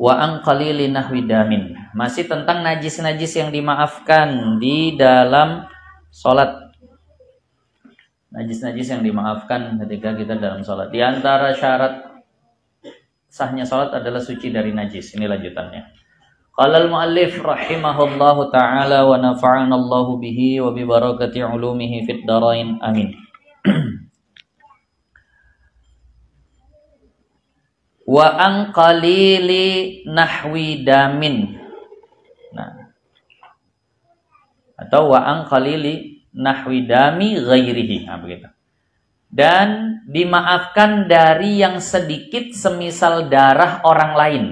Wa an qalili nahwi damin. Masih tentang najis-najis yang dimaafkan di dalam salat. Najis-najis yang dimaafkan ketika kita dalam salat. Di antara syarat sahnya salat adalah suci dari najis. Ini lanjutannya. Qala al-muallif rahimahullahu taala wa nafa'ana Allahu bihi wa bi barakati ulumihi fid dharain. Amin. Wa an qalili nahwi damin. Nah. Atau wa an qalili nahwi dami ghairihi. Nah, begitu. Dan dimaafkan dari yang sedikit semisal darah orang lain.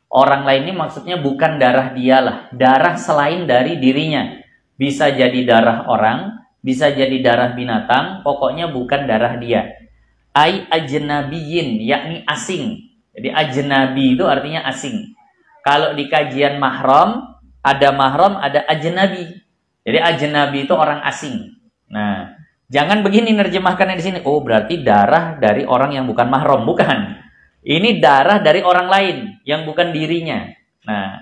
Orang lain ini maksudnya bukan darah dialah, darah selain dari dirinya. Bisa jadi darah orang, bisa jadi darah binatang, pokoknya bukan darah dia. Ai ajnabiyin, yakni asing. Jadi ajnabi itu artinya asing. Kalau di kajian mahram, ada ajnabi. Jadi ajnabi itu orang asing. Nah, jangan begini nerjemahkannya di sini. Oh, berarti darah dari orang yang bukan mahram, bukan. Ini darah dari orang lain yang bukan dirinya. Nah,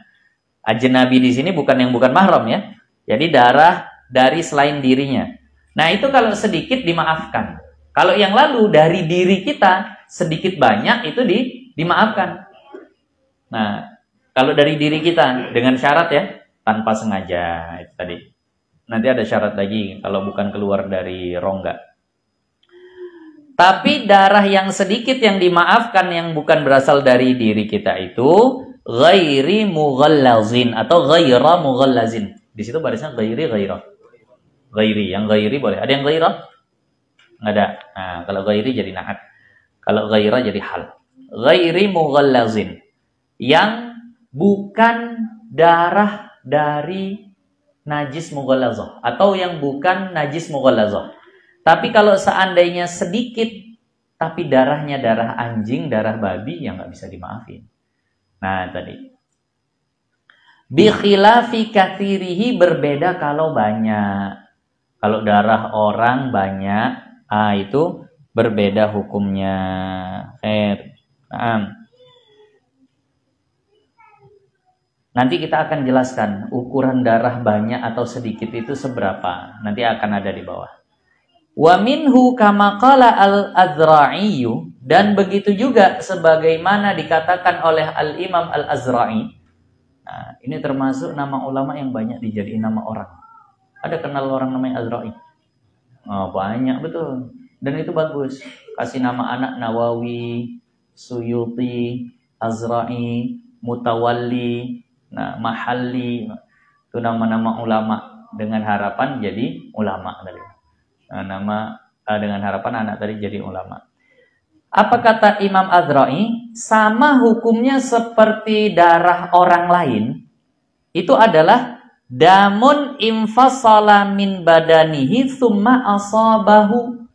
ajnabi di sini bukan yang bukan mahram ya. Jadi darah dari selain dirinya. Nah, itu kalau sedikit dimaafkan. Kalau yang lalu dari diri kita sedikit banyak itu dimaafkan. Nah, kalau dari diri kita dengan syarat ya, tanpa sengaja itu tadi. Nanti ada syarat lagi kalau bukan keluar dari rongga. Tapi darah yang sedikit yang dimaafkan yang bukan berasal dari diri kita itu ghairi mughallazin atau ghaira mughallazin. Di situ barisnya ghaira. Ghairi, yang ghairi boleh. Ada yang ghaira? Enggak ada. Nah, kalau ghairi jadi na'at. Kalau ghaira jadi hal. Ghairi mughallazin. Yang bukan darah dari najis mughallazah atau yang bukan najis mughallazah. Tapi kalau seandainya sedikit, tapi darahnya darah anjing, darah babi, ya nggak bisa dimaafin. Nah, tadi. Bi khilafi katsirihi, berbeda kalau banyak. Kalau darah orang banyak, itu berbeda hukumnya. Nanti kita akan jelaskan ukuran darah banyak atau sedikit itu seberapa. Nanti akan ada di bawah. Wa minhu kama qala al-Azra'i, dan begitu juga sebagaimana dikatakan oleh al-Imam al-Azra'i. Nah, ini termasuk nama ulama yang banyak dijadiin nama orang. Ada kenal orang namanya Azra'i? Oh, banyak betul. Dan itu bagus. Kasih nama anak Nawawi, Suyuti, Azra'i, Mutawalli, nah, Mahalli. Itu nama-nama ulama dengan harapan jadi ulama tadi. Nama dengan harapan anak tadi jadi ulama. Apa kata Imam Azra'i? Sama hukumnya seperti darah orang lain. Itu adalah damun infasala min badanihi thumma asabahu.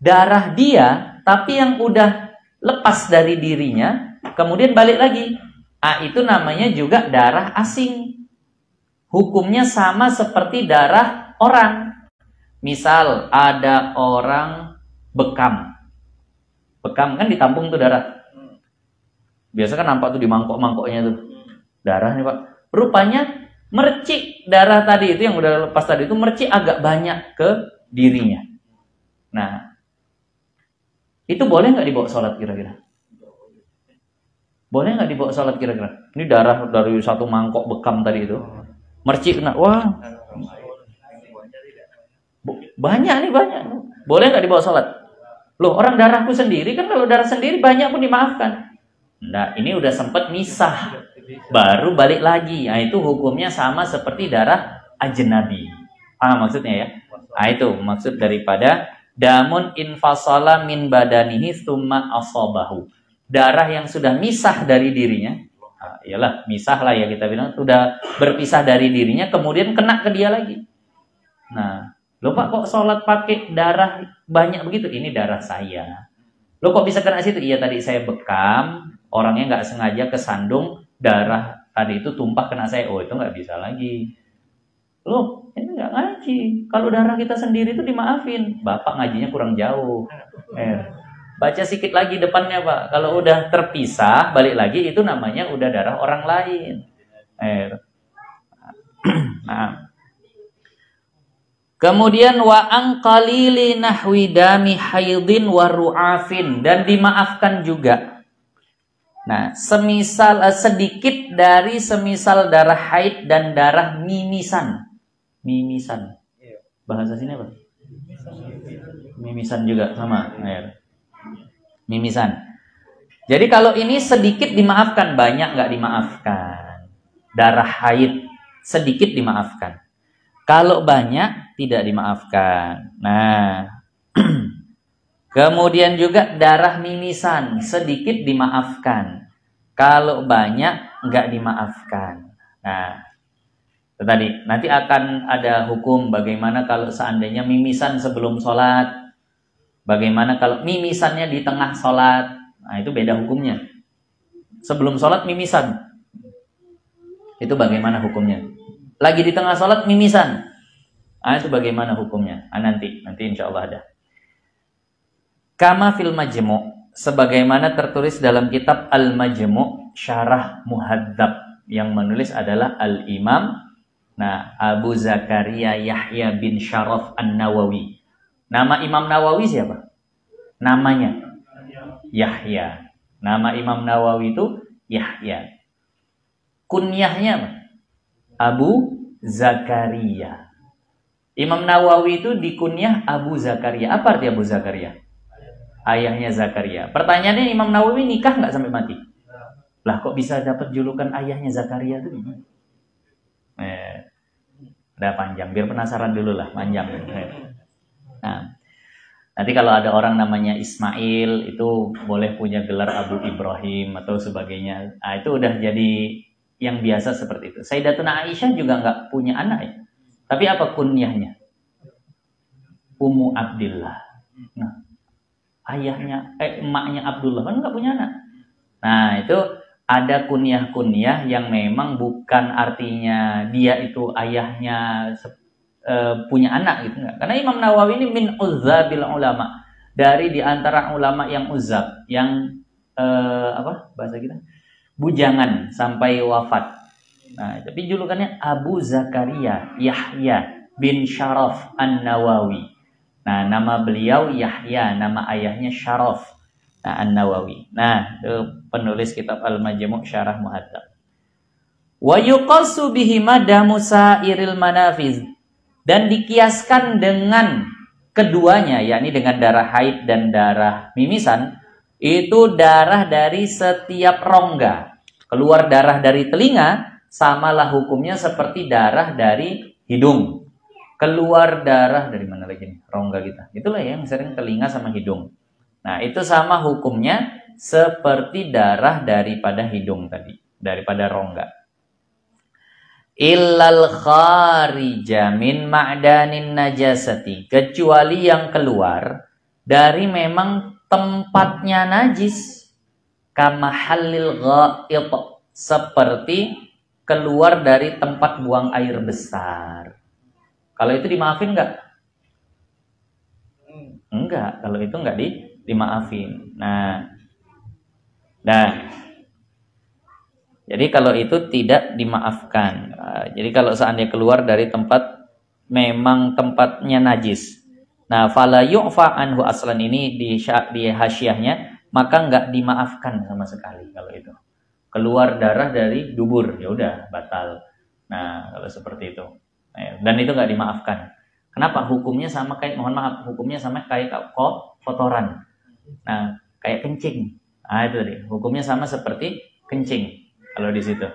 Darah dia, tapi yang udah lepas dari dirinya, kemudian balik lagi. Itu namanya juga darah asing. Hukumnya sama seperti darah orang. Misal ada orang bekam. Bekam kan ditampung tuh darah. Biasa kan nampak tuh di mangkok-mangkoknya tuh. Darah nih Pak. Rupanya mercik darah tadi itu yang udah lepas tadi itu mercik agak banyak ke dirinya. Nah, itu boleh nggak dibawa sholat kira-kira? Boleh nggak dibawa sholat kira-kira? Ini darah dari satu mangkok bekam tadi itu. Mercik kena. Wah. Banyak nih, banyak. Boleh nggak dibawa sholat? Loh, orang darahku sendiri kan, kalau darah sendiri banyak pun dimaafkan. Nah, ini udah sempat misah, baru balik lagi. Nah, itu hukumnya sama seperti darah ajnabi. Maksudnya ya. Itu maksud daripada damun infasala min badanihi tsumma asabahu. Darah yang sudah misah dari dirinya. Iyalah, misah lah ya kita bilang, sudah berpisah dari dirinya, kemudian kena ke dia lagi. Nah, loh Pak, kok sholat pakai darah banyak begitu? Ini darah saya. Loh kok bisa kena situ? Iya, tadi saya bekam, orangnya nggak sengaja kesandung, darah tadi itu tumpah kena saya. Oh, itu nggak bisa lagi. Loh, ini nggak ngaji. Kalau darah kita sendiri itu dimaafin. Bapak ngajinya kurang jauh. Baca sedikit lagi depannya, Pak. Kalau udah terpisah, balik lagi, itu namanya udah darah orang lain. Nah. Kemudian wa qalili nahwi dami haidin wa ru'afin, dan dimaafkan juga. Nah, semisal sedikit dari semisal darah haid dan darah mimisan. Mimisan. Bahasa sini apa? Mimisan juga sama. Mimisan. Jadi kalau ini sedikit dimaafkan, banyak nggak dimaafkan. Darah haid sedikit dimaafkan. Kalau banyak tidak dimaafkan. Nah, kemudian juga darah mimisan sedikit dimaafkan. Kalau banyak nggak dimaafkan. Nah, itu tadi. Nanti akan ada hukum bagaimana kalau seandainya mimisan sebelum sholat. Bagaimana kalau mimisannya di tengah sholat. Nah, itu beda hukumnya. Sebelum sholat mimisan. Itu bagaimana hukumnya? Lagi di tengah sholat mimisan. Itu bagaimana hukumnya? Nanti insya Allah ada. Kama fil majmu', sebagaimana tertulis dalam kitab Al-Majmu' Syarah Muhadzab, yang menulis adalah Al-Imam Abu Zakaria Yahya bin Syaraf An-Nawawi. Nama Imam Nawawi siapa? Namanya Yahya. Nama Imam Nawawi itu Yahya. Kunyahnya apa? Abu Zakaria. Imam Nawawi itu dikunyah Abu Zakaria. Apa arti Abu Zakaria? Ayahnya Zakaria. Pertanyaannya, Imam Nawawi nikah nggak sampai mati? Lah kok bisa dapat julukan ayahnya Zakaria itu gimana? Udah panjang, biar penasaran dulu lah, panjang. Nah, nanti kalau ada orang namanya Ismail, itu boleh punya gelar Abu Ibrahim atau sebagainya. Nah, itu udah jadi yang biasa seperti itu. Sayyidatuna Aisyah juga nggak punya anak ya. Tapi apa kunyahnya? Ummu Abdillah. Nah, emaknya Abdullah kan nggak punya anak. Nah, itu ada kunyah-kunyah yang memang bukan artinya dia itu ayahnya punya anak gitu nggak. Karena Imam Nawawi ini min uzzabil ulama, dari di antara ulama yang uzzab, yang bahasa kita? Bujangan sampai wafat. Nah, tapi julukannya Abu Zakaria Yahya bin Syaraf An-Nawawi. Nah, nama beliau Yahya, nama ayahnya Syaraf An-Nawawi. Nah, itu penulis kitab Al-Majmu' Syarah Muhadzab. Wa yuqassu bihi madamu sa'iril manafiz, dan dikiaskan dengan keduanya, yakni dengan darah haid dan darah mimisan, itu darah dari setiap rongga. Keluar darah dari telinga, samalah hukumnya seperti darah dari hidung. Keluar darah dari mana lagi nih? Rongga kita. Itulah yang sering telinga sama hidung. Nah, itu sama hukumnya seperti darah daripada hidung tadi, daripada rongga. Illal kharija min ma'danin najasati, kecuali yang keluar dari memang tempatnya najis. Kamahallil ghaid, seperti keluar dari tempat buang air besar. Kalau itu dimaafin nggak? Enggak, kalau itu nggak dimaafin. Nah, jadi kalau itu tidak dimaafkan. Jadi kalau seandainya keluar dari tempat memang tempatnya najis. Nah, fala yu'fa anhu aslan, ini di hasyiahnya, maka nggak dimaafkan sama sekali kalau itu. Keluar darah dari dubur, ya udah batal. Nah, kalau seperti itu. Dan itu nggak dimaafkan. Kenapa? Hukumnya sama kayak, mohon maaf, hukumnya sama kayak kotoran. Nah, kayak kencing. Nah, itu tadi. Hukumnya sama seperti kencing. Kalau di situ.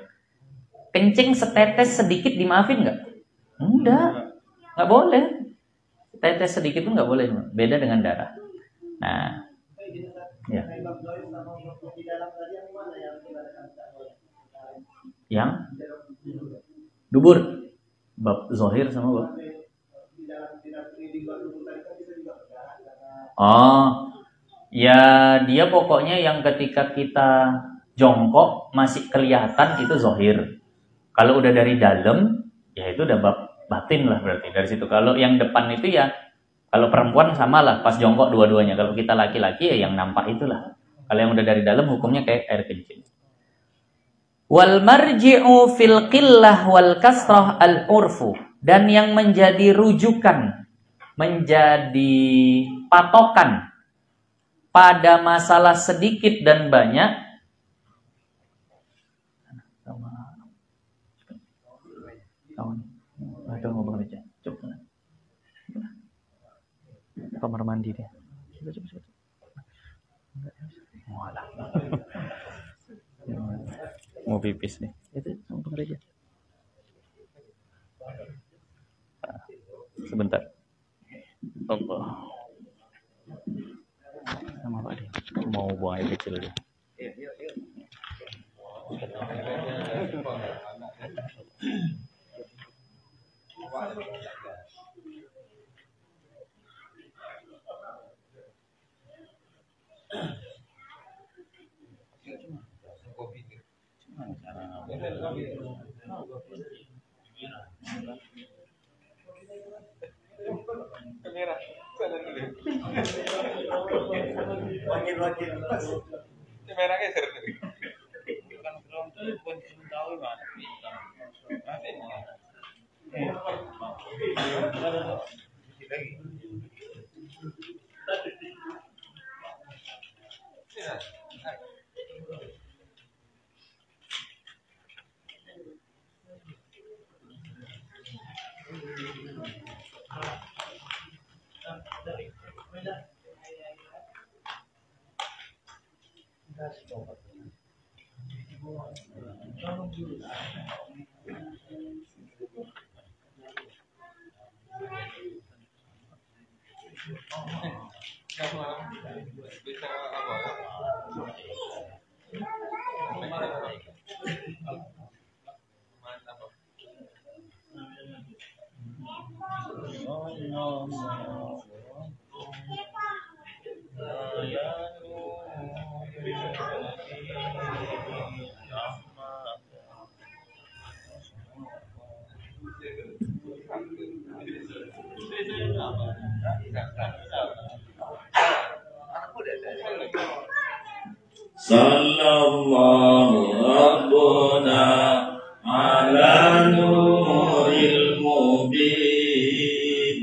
Kencing setetes sedikit dimaafin nggak? Enggak. Nggak boleh. Setetes sedikit itu nggak boleh. Beda dengan darah. Nah, ya. Yang dubur, bab zohir sama bab. Oh, ya dia pokoknya yang ketika kita jongkok masih kelihatan itu zohir. Kalau udah dari dalam, ya itu udah bab batin lah berarti dari situ. Kalau yang depan itu ya Kalau perempuan samalah pas jongkok dua-duanya. Kalau kita laki-laki ya yang nampak itulah. Kalau yang udah dari dalam hukumnya kayak air kencing. Wal marji'u fil qillah wal kasrah al urfu, dan yang menjadi rujukan, menjadi patokan pada masalah sedikit dan banyak kamar mandi dia. Coba. Walah. Mau pipis nih. Itu sama pengereja. Sebentar. Allah. Sama Pak dia. Mau buang air kecil dia. Sallallahu Rabbuna ala nuril mubin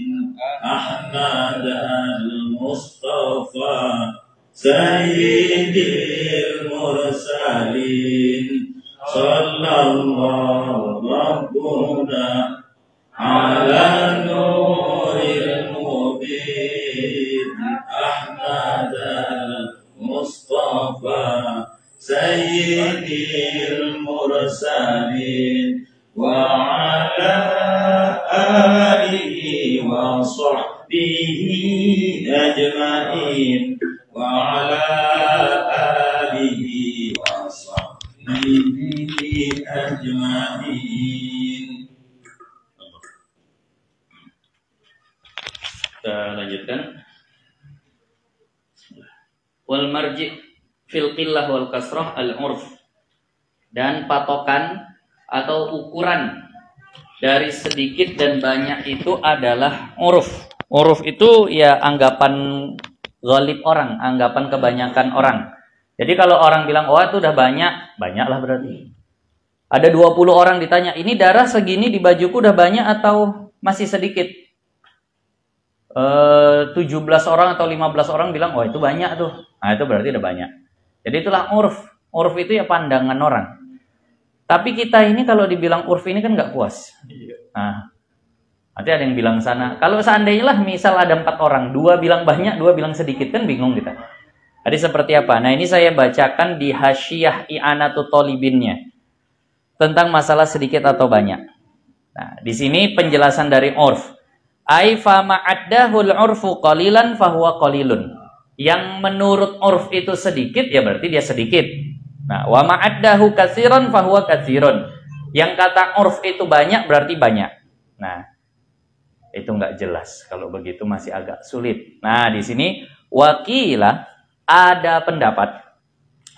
Ahmad al-Mustafa Sayyidil Mursalin Sallallahu Rabbuna ala nuril mubin Ahmad al-Mustafa Sayyidil Mursalin wa ala alihi wa sahbihi ajma'in wa ala alihi wa sahbihi ajma'in. Kita lanjutkan. Wal marji' fil qillah wal kasrah al urf, dan patokan atau ukuran dari sedikit dan banyak itu adalah uruf. Uruf itu ya anggapan ghalib orang, anggapan kebanyakan orang. Jadi kalau orang bilang, oh itu udah banyak, banyaklah berarti. Ada 20 orang ditanya, ini darah segini di bajuku udah banyak atau masih sedikit? 17 orang atau 15 orang bilang, oh itu banyak tuh. Nah itu berarti udah banyak. Jadi itulah urf. Urf itu ya pandangan orang. Tapi kita ini kalau dibilang urf ini kan nggak puas. Nah, nanti ada yang bilang sana. Kalau seandainya lah misal ada 4 orang, 2 bilang banyak, 2 bilang sedikit, kan bingung kita. Jadi seperti apa? Nah ini saya bacakan di Hasyiyah I'anatut Thalibinnya tentang masalah sedikit atau banyak. Nah di sini penjelasan dari urf. Ai fa ma'addahul urfu qalilan fahuwa qalilun. Yang menurut urf itu sedikit ya berarti dia sedikit. Nah, wa ma'addahu katsiran fahuwa katsirun. Yang kata urf itu banyak berarti banyak. Nah, itu enggak jelas. Kalau begitu masih agak sulit. Nah, di sini wakila ada pendapat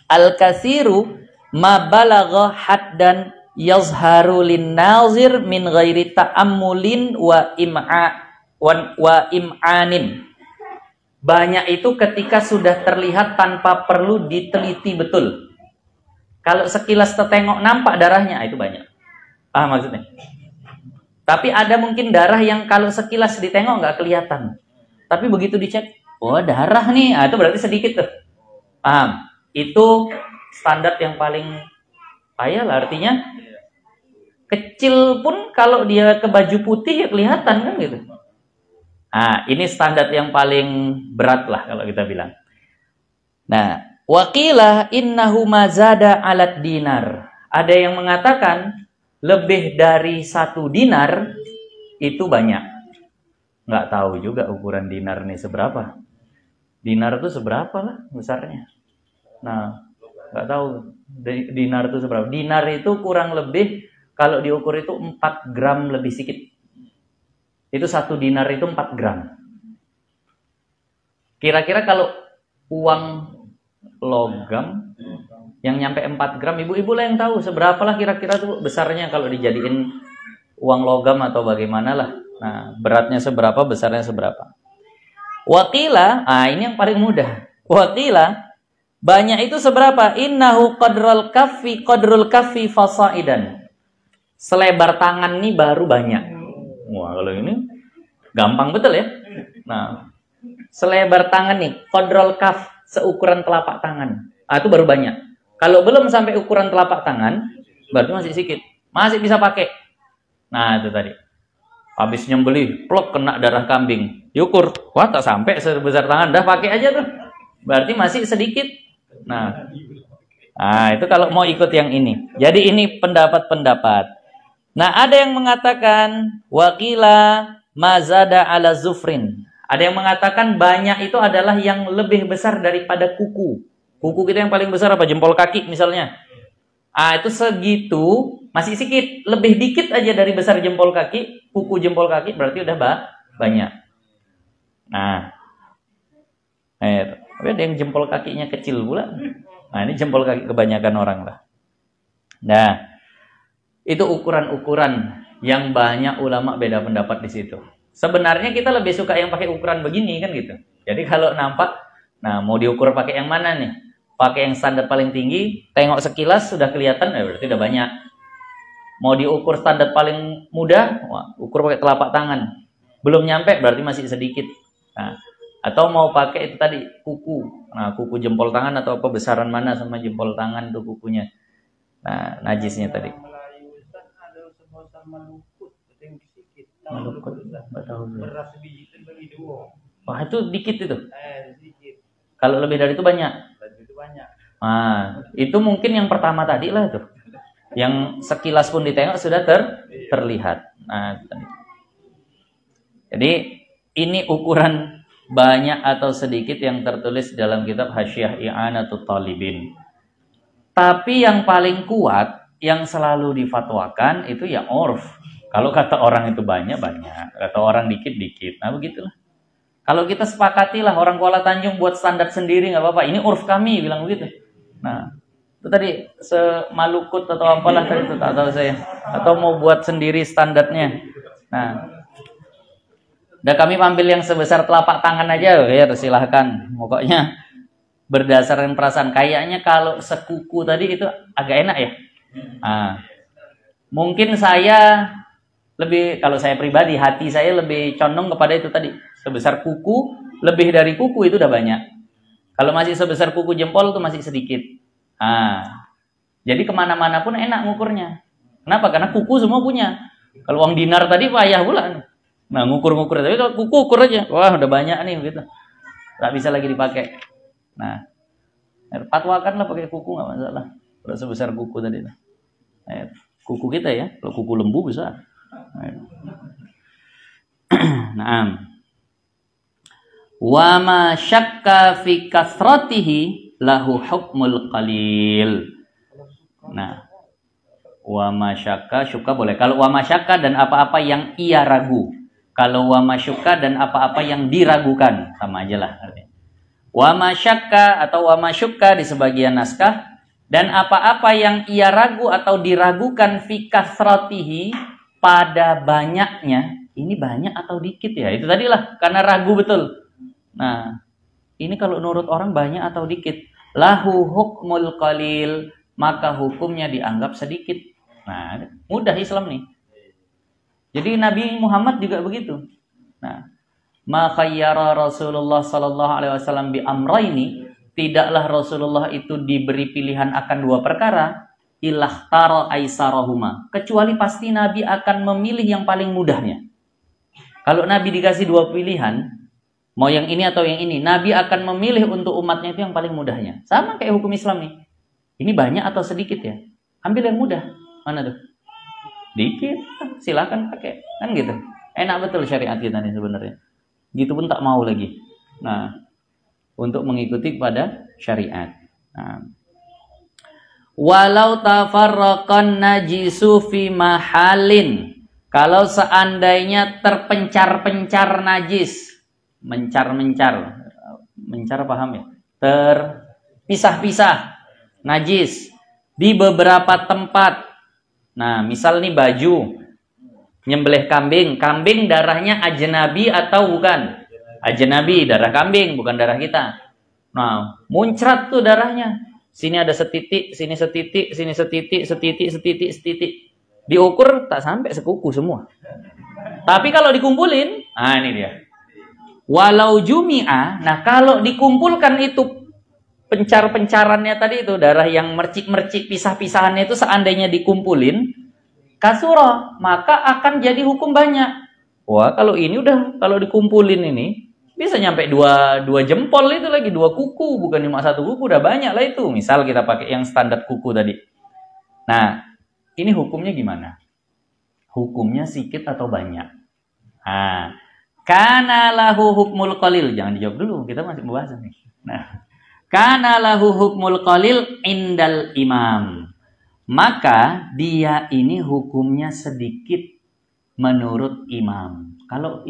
al-katsiru ma balagha haddan yazharu lin nazir min ghairi ta'ammulin wa im'anin. Banyak itu ketika sudah terlihat tanpa perlu diteliti betul. Kalau sekilas tertengok nampak darahnya, itu banyak. Maksudnya. Tapi ada mungkin darah yang kalau sekilas ditengok nggak kelihatan. Tapi begitu dicek, darah nih, itu berarti sedikit tuh. Paham? Itu standar yang paling payah lah, artinya kecil pun kalau dia ke baju putih ya kelihatan kan gitu. Ini standar yang paling berat lah kalau kita bilang. Nah, waqilah innahu mazada alat dinar. Ada yang mengatakan lebih dari 1 dinar itu banyak. Nggak tahu juga ukuran dinar nih seberapa. Dinar itu seberapa lah besarnya. Nah, nggak tahu dinar itu seberapa. Dinar itu kurang lebih kalau diukur itu 4 gram lebih sedikit. Itu 1 dinar itu 4 gram. Kira-kira kalau uang logam yang nyampe 4 gram, ibu-ibu lah yang tahu seberapa lah kira-kira tuh besarnya kalau dijadiin uang logam atau bagaimana lah. Nah, beratnya seberapa, besarnya seberapa. Waqila, ini yang paling mudah. Waqila, banyak itu seberapa? Innahu qadrul kaffi fasaidan. Selebar tangan nih baru banyak. Wah, kalau ini gampang betul ya. Nah, selebar tangan nih, qadrul kaf, seukuran telapak tangan. Itu baru banyak. Kalau belum sampai ukuran telapak tangan, berarti masih sedikit. Masih bisa pakai. Nah, itu tadi. Habis nyembelih, plok kena darah kambing. Diukur, wah tak sampai sebesar tangan, dah pakai aja tuh. Berarti masih sedikit. Nah, itu kalau mau ikut yang ini. Jadi ini pendapat-pendapat. Nah, ada yang mengatakan waqila mazada ala zufrin. Ada yang mengatakan banyak itu adalah yang lebih besar daripada kuku. Kuku kita yang paling besar apa? Jempol kaki misalnya. Itu segitu, masih sedikit, lebih dikit aja dari besar jempol kaki, kuku jempol kaki berarti udah banyak. Nah, tapi ada yang jempol kakinya kecil pula. Nah, ini jempol kaki kebanyakan orang lah. Nah, itu ukuran-ukuran yang banyak ulama beda pendapat di situ. Sebenarnya kita lebih suka yang pakai ukuran begini kan gitu. Jadi kalau nampak, mau diukur pakai yang mana nih? Pakai yang standar paling tinggi, tengok sekilas sudah kelihatan, berarti udah banyak. Mau diukur standar paling mudah, ukur pakai telapak tangan. Belum nyampe, berarti masih sedikit. Nah, atau mau pakai itu tadi, kuku. Nah, kuku jempol tangan atau apa, besaran mana sama jempol tangan tuh kukunya. Nah, najisnya tadi. Malukut, nggak tahu. Wah, itu dikit itu. Kalau lebih dari itu banyak. Itu mungkin yang pertama tadi lah tuh. Yang sekilas pun ditengok sudah terlihat. Nah, jadi ini ukuran banyak atau sedikit yang tertulis dalam kitab Hasyiah I'anatul Talibin. Tapi yang paling kuat yang selalu difatwakan itu ya urf. Kalau kata orang itu banyak, kata orang dikit. Nah, begitulah. Kalau kita sepakatilah orang Kuala Tanjung buat standar sendiri nggak apa-apa. Ini urf kami bilang begitu. Nah, itu tadi semalukut atau apalah tadi itu tak tahu saya. Atau mau buat sendiri standarnya. Nah, udah kami ambil yang sebesar telapak tangan aja, ya silahkan. Pokoknya berdasarkan perasaan. Kayaknya kalau sekuku tadi itu agak enak ya. Mungkin saya lebih, kalau saya pribadi, hati saya lebih condong kepada itu tadi. Sebesar kuku, lebih dari kuku itu udah banyak. Kalau masih sebesar kuku jempol itu masih sedikit. Jadi kemana-mana pun enak ngukurnya. Kenapa? Karena kuku semua punya. Kalau uang dinar tadi payah pula. Nah, ngukur-ngukur. Tapi kalau kuku ukur aja. Wah, udah banyak nih gitu. Tak bisa lagi dipakai. Nah, fatwakanlah pakai kuku nggak masalah. Kalau sebesar kuku tadi. Kuku kita ya. Kalau kuku lembu besar. Naam. Wa ma syakka fi kasratihi lahu hukmul qalil. Nah, wa ma syakka, syukka boleh. Kalau wa ma syakka dan apa-apa yang ia ragu. Kalau wa ma syukka dan apa-apa yang diragukan, sama aja lah artinya. Wa ma syakka atau wa ma syukka di sebagian naskah, dan apa-apa yang ia ragu atau diragukan fi kasratihi pada banyaknya, ini banyak atau dikit ya? Itu tadilah karena ragu betul. Nah, ini kalau menurut orang banyak atau dikit. Lahu hukmul qalil, maka hukumnya dianggap sedikit. Nah, mudah Islam nih. Jadi Nabi Muhammad juga begitu. Nah, ma khayyara Rasulullah sallallahu alaihi wasallam bi amraini, tidaklah Rasulullah itu diberi pilihan akan dua perkara, ilakhtara aisarahuma, kecuali pasti Nabi akan memilih yang paling mudahnya. Kalau Nabi dikasih dua pilihan, mau yang ini atau yang ini, Nabi akan memilih untuk umatnya itu yang paling mudahnya. Sama kayak hukum Islam nih. Ini banyak atau sedikit ya? Ambil yang mudah. Mana tuh? Dikit, silakan pakai. Kan gitu. Enak betul syariat kita nih sebenarnya. Gitu pun tak mau lagi. Nah, untuk mengikuti pada syariat. Nah. Walau tafarraqan najisu fi mahalin. Kalau seandainya terpencar-pencar najis, mencar-mencar. Mencar paham ya? Terpisah-pisah najis di beberapa tempat. Nah, misal nih baju, nyembelih kambing, kambing darahnya ajnabi atau bukan? Ajnabi, darah kambing, bukan darah kita. Nah, muncrat tuh darahnya. Sini ada setitik, sini setitik, sini setitik, setitik, setitik, setitik. Diukur tak sampai sekuku semua. Tapi kalau dikumpulin, nah ini dia. Walau jumi'a, nah kalau dikumpulkan itu pencar-pencarannya tadi itu, darah yang mercik-mercik pisah-pisahannya itu seandainya dikumpulin, kasura, maka akan jadi hukum banyak. Wah, kalau ini udah, kalau dikumpulin ini, bisa nyampe dua jempol itu lagi, 2 kuku, bukan cuma 1 kuku, udah banyak lah itu. Misal kita pakai yang standar kuku tadi. Nah, ini hukumnya gimana? Hukumnya sedikit atau banyak? Nah, kana lahu hukmul qalil. Jangan dijawab dulu, kita masih membahas nih. Nah, kana lahu hukmul qalil indal imam. Maka dia ini hukumnya sedikit menurut imam. Kalau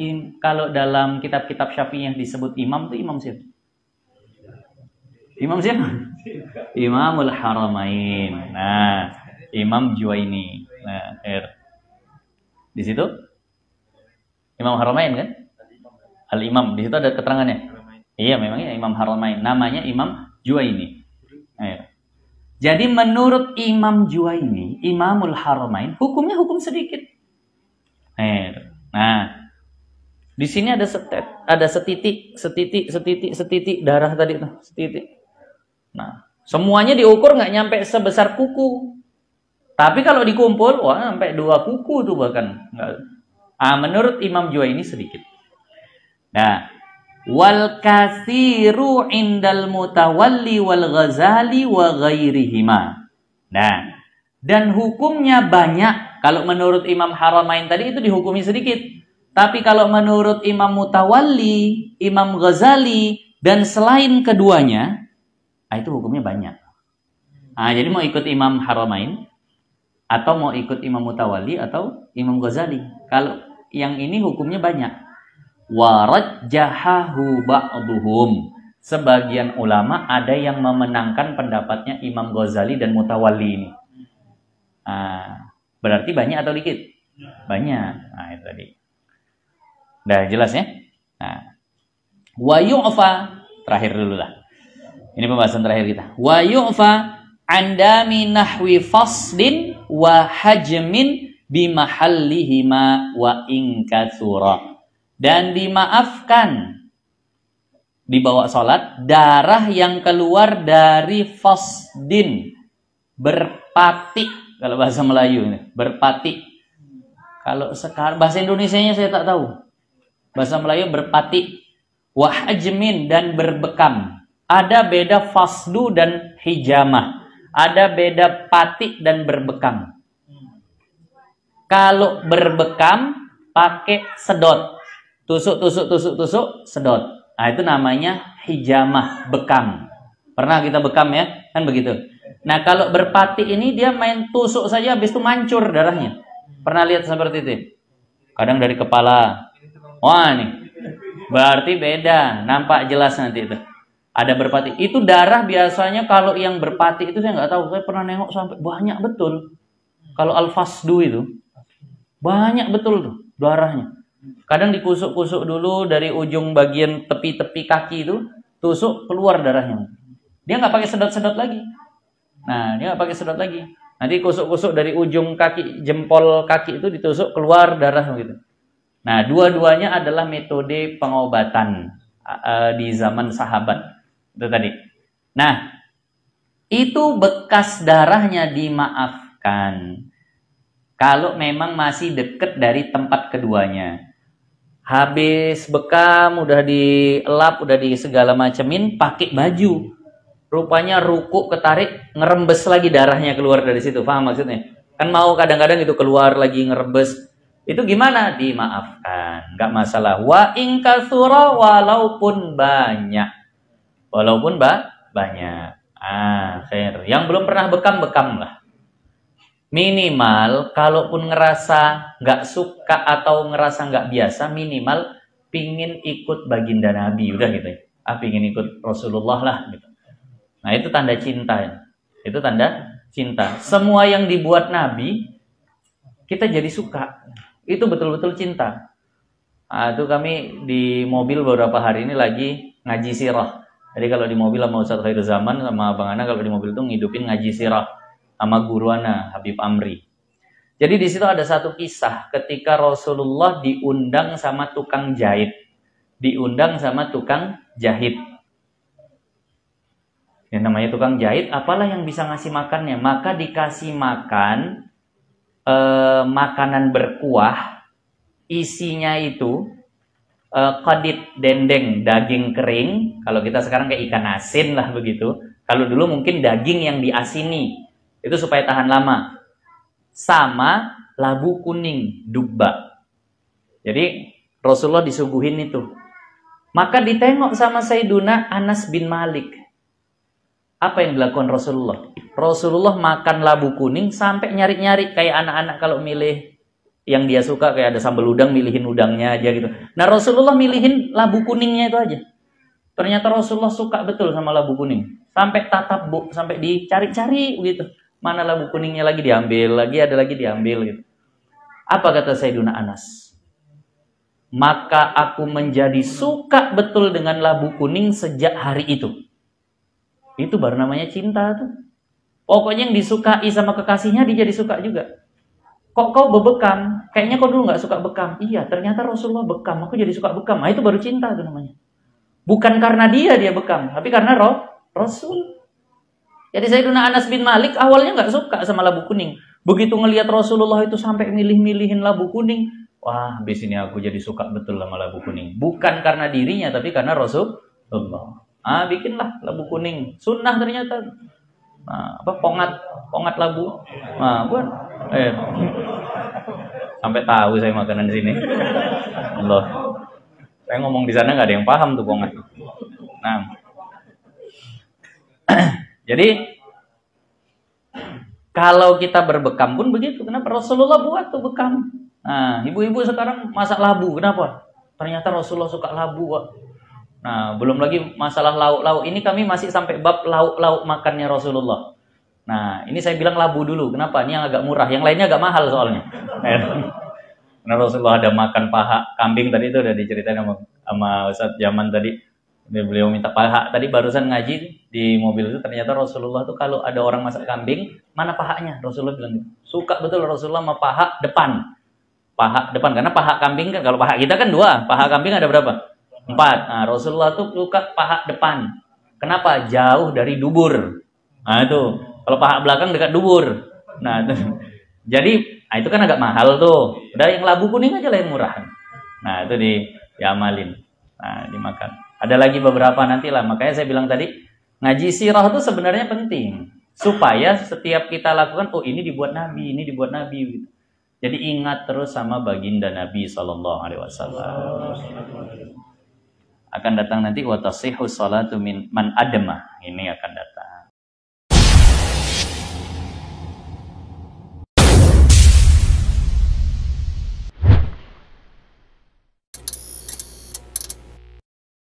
dalam kitab-kitab Syafi'i yang disebut imam itu imam siapa? Imam siapa? Imamul Haramain. Nah, Imam Juwaini. Nah, di situ Imam Haramain kan? Al-Imam, di situ ada keterangannya. Iya, memangnya Imam Haramain. Namanya Imam Juwaini. Jadi menurut Imam Juwaini, Imamul Haramain, hukumnya hukum sedikit. Nah, di sini ada setitik darah tadi tuh, setitik. Nah, semuanya diukur nggak nyampe sebesar kuku. Tapi kalau dikumpul, wah sampai 2 kuku tuh bahkan. Menurut Imam Juwaini sedikit. Nah, wal katsiru indal Mutawalli wal Ghazali wa ghairihima. Nah, dan hukumnya banyak. Kalau menurut Imam Haramain tadi itu dihukumi sedikit. Tapi kalau menurut Imam Mutawalli, Imam Ghazali dan selain keduanya, itu hukumnya banyak. Jadi mau ikut Imam Haramain atau mau ikut Imam Mutawalli atau Imam Ghazali. Kalau yang ini hukumnya banyak. Warajjahahu ba'duhum. Sebagian ulama ada yang memenangkan pendapatnya Imam Ghazali dan Mutawalli ini. Berarti banyak atau dikit? Banyak. Nah, itu tadi. Udah jelas ya? Nah, wa yu'fa, terakhir dulu lah. Ini pembahasan terakhir kita. Wa yu'fa andami nahwi faslin wa hajmin bimahallihima wa inkatsura. Dan dimaafkan dibawa sholat darah yang keluar dari fasdin, berpatik kalau bahasa Melayu ini, berpatik. Kalau sekarang bahasa Indonesianya saya tak tahu. Bahasa Melayu berpatik, wahajmin dan berbekam. Ada beda fasdu dan hijamah. Ada beda patik dan berbekam. Kalau berbekam pakai sedot. Tusuk, sedot. Nah, itu namanya hijamah, bekam. Pernah kita bekam ya? Kan begitu. Nah, kalau berpatik ini dia main tusuk saja habis itu mancur darahnya. Pernah lihat seperti itu? Kadang dari kepala. Wah, nih. Berarti beda. Nampak jelas nanti itu. Ada berpatik. Itu darah biasanya kalau yang berpatik itu saya nggak tahu. Saya pernah nengok sampai banyak betul. Kalau al-fasdu itu banyak betul tuh darahnya. Kadang dikusuk-kusuk dulu dari ujung bagian tepi-tepi kaki itu, tusuk keluar darahnya. Dia nggak pakai sedot-sedot lagi. Nah, dia nggak pakai sedot lagi. Nanti kusuk-kusuk dari ujung kaki, jempol kaki itu ditusuk keluar darah gitu. Nah, dua-duanya adalah metode pengobatan di zaman sahabat. Itu tadi. Nah, itu bekas darahnya dimaafkan. Kalau memang masih deket dari tempat keduanya. Habis bekam, udah dielap, udah di segala macemin, pakai baju. Rupanya ruku ketarik, ngerembes lagi darahnya keluar dari situ. Paham maksudnya? Kan mau kadang-kadang itu keluar lagi ngerembes. Itu gimana? Dimaafkan. Nggak masalah. Wa in katsura, walaupun banyak. Walaupun banyak. Khair. Yang belum pernah bekam lah. Minimal, kalaupun ngerasa nggak suka atau ngerasa nggak biasa, minimal pingin ikut baginda Nabi. Udah gitu ya. Pingin ikut Rasulullah lah gitu. Nah, itu tanda cinta. Itu tanda cinta. Semua yang dibuat Nabi, kita jadi suka. Itu betul-betul cinta. Itu kami di mobil beberapa hari ini lagi ngaji sirah. Jadi kalau di mobil sama Ustaz Khairul Zaman, sama Bang Ana, kalau di mobil itu ngidupin ngaji sirah sama guru Ana, Habib Amri. Jadi di situ ada satu kisah ketika Rasulullah diundang sama tukang jahit. Diundang sama tukang jahit. Yang namanya tukang jahit, apalah yang bisa ngasih makannya? Maka dikasih makan makanan berkuah, isinya itu qadid, dendeng, daging kering. Kalau kita sekarang kayak ikan asin lah begitu. Kalau dulu mungkin daging yang diasini, itu supaya tahan lama. Sama labu kuning, dubba. Jadi Rasulullah disuguhin itu. Maka ditengok sama Sayyiduna Anas bin Malik. Apa yang dilakukan Rasulullah? Rasulullah makan labu kuning sampai nyari-nyari kayak anak-anak kalau milih yang dia suka, kayak ada sambal udang, milihin udangnya aja gitu. Nah, Rasulullah milihin labu kuningnya itu aja. Ternyata Rasulullah suka betul sama labu kuning. Sampai tatap bu, sampai dicari-cari gitu. Mana labu kuningnya lagi diambil, lagi ada lagi diambil gitu. Apa kata Sayyiduna Anas? Maka aku menjadi suka betul dengan labu kuning sejak hari itu. Itu baru namanya cinta tuh. Pokoknya yang disukai sama kekasihnya dia jadi suka juga. Kok kau bebekam? Kayaknya kau dulu nggak suka bekam. Iya, ternyata Rasulullah bekam. Aku jadi suka bekam. Nah, itu baru cinta tuh namanya. Bukan karena dia bekam, tapi karena Rasul. Jadi Sayyiduna Anas bin Malik awalnya nggak suka sama labu kuning. Begitu ngelihat Rasulullah itu sampai milih-milihin labu kuning, wah, habis ini aku jadi suka betul sama labu kuning. Bukan karena dirinya, tapi karena Rasulullah. Bikinlah labu kuning. Sunnah ternyata. Pongat labu. Buat. Sampai tahu saya makanan di sini. Allah. Saya ngomong di sana nggak ada yang paham tuh pongat. Nah. Jadi kalau kita berbekam pun begitu. Kenapa Rasulullah buat tuh bekam? Nah, ibu-ibu sekarang masak labu. Kenapa? Ternyata Rasulullah suka labu, Pak. Nah, belum lagi masalah lauk-lauk. Ini kami masih sampai bab lauk-lauk makannya Rasulullah. Nah, ini saya bilang labu dulu. Kenapa? Ini yang agak murah. Yang lainnya agak mahal soalnya. Karena Rasulullah ada makan paha kambing tadi, itu udah diceritain sama Ustaz Jaman tadi. Beliau minta paha. Tadi barusan ngaji di mobil itu, ternyata Rasulullah tuh kalau ada orang masak kambing, mana pahanya? Rasulullah bilang gitu. Suka betul Rasulullah sama paha depan. Paha depan. Karena paha kambing kan, kalau paha kita kan 2. Paha kambing ada berapa? 4. Nah, Rasulullah tuh suka paha depan. Kenapa? Jauh dari dubur. Nah, itu. Kalau paha belakang dekat dubur. Nah, itu. Jadi, itu kan agak mahal tuh. Udah yang labu kuning aja lah yang murah. Nah, itu diamalin. Nah, dimakan. Ada lagi beberapa nantilah. Makanya saya bilang tadi, ngaji sirah itu sebenarnya penting. Supaya setiap kita lakukan, oh ini dibuat Nabi, ini dibuat Nabi. Gitu. Jadi ingat terus sama baginda Nabi SAW. Akan datang nanti watasihus salatu min man adama. Ini akan datang.